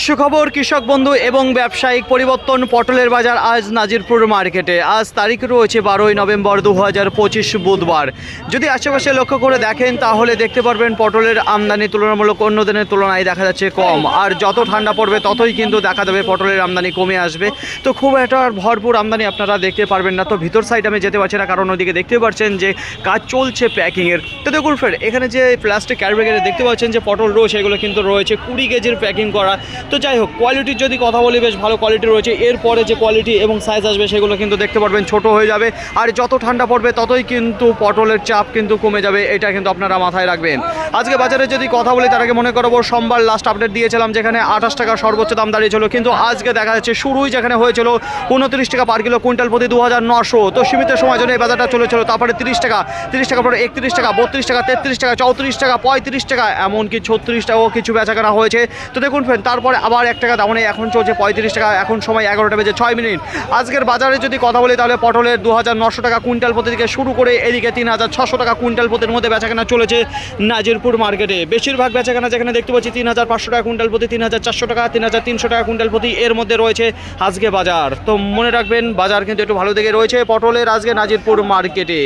সুখবর কৃষক বন্ধু এবং ব্যবসায়িক পরিবর্তন। পটলের বাজার আজ নাজিরপুর মার্কেটে। আজ তারিখ রয়েছে 12ই নভেম্বর 2025 বুধবার। যদি আশেপাশে লক্ষ্য করে দেখেন তাহলে দেখতে পারবেন পটলের আমদানি তুলনামূলক অন্য দিনের তুলনায় দেখা যাচ্ছে কম। আর যত ঠান্ডা পড়বে ততই কিন্তু দেখা দেবে পটলের আমদানি কমে আসবে। তো খুব একটা ভরপুর আমদানি আপনারা দেখতে পারবেন না। তো ভিতর সাইড আমি যেতে পারছি না, কারণ ওদিকে দেখতে পাচ্ছেন যে কাজ চলছে প্যাকিংয়ের। তো দেখুন ফ্রেন্ড, এখানে যে প্লাস্টিক ক্যারিব্যাগে দেখতে পাচ্ছেন যে পটল রয়েছে, এগুলো কিন্তু রয়েছে 20 কেজির প্যাকিং করা। তো যাই হোক, কোয়ালিটির যদি কথা বলি বেশ ভালো কোয়ালিটি রয়েছে। এরপরে যে কোয়ালিটি এবং সাইজ আসবে সেগুলো কিন্তু দেখতে পারবেন ছোট হয়ে যাবে। আর যত ঠান্ডা পড়বে ততই কিন্তু পটলের চাপ কিন্তু কমে যাবে, এটা কিন্তু আপনারা মাথায় রাখবেন। আজকে বাজারে যদি কথা বলি তার আগে মনে করবো সোমবার লাস্ট আপডেট দিয়েছিলাম যেখানে 28 টাকা সর্বোচ্চ দাম দাঁড়িয়েছিল, কিন্তু আজকে দেখা যাচ্ছে শুরুই যেখানে হয়েছিল 29 টাকা পার কিলো, কুইন্টাল প্রতি 2900। তো সীমিত সময়ের জন্য এই বাজারটা চলেছিল। তারপরে 30 টাকা, 30 টাকা পরে 31 টাকা, 32 টাকা, 33 টাকা, 34 টাকা, 35 টাকা, এমনকি 36 টাকাও কিছু বেচাকেনা হয়েছে। তো দেখুন ফ্রেন্ড, তারপরে আবার 1 টাকা দাম এখন চলছে 35 টাকা। এখন সময় 11টা বেজে 6 মিনিট। আজকের বাজারে যদি কথা বলি তাহলে পটলের 2900 টাকা কুইন্টাল প্রতি থেকে শুরু করে এদিকে 3600 টাকা কুইন্টাল প্রতির মধ্যে বেচাকেনা চলেছে নাজিরপুর মার্কেটে। বেশিরভাগ বেচাকেনা যেখানে দেখতে পাচ্ছি 3500 টাকা কুইন্টাল প্রতি, 3400 টাকা, 3300 টাকা কুইন্টাল প্রতি, এর মধ্যে রয়েছে আজকে বাজার। তো মনে রাখবেন বাজার কিন্তু একটু ভালো দিকে রয়েছে পটলের আজকে নাজিরপুর মার্কেটে।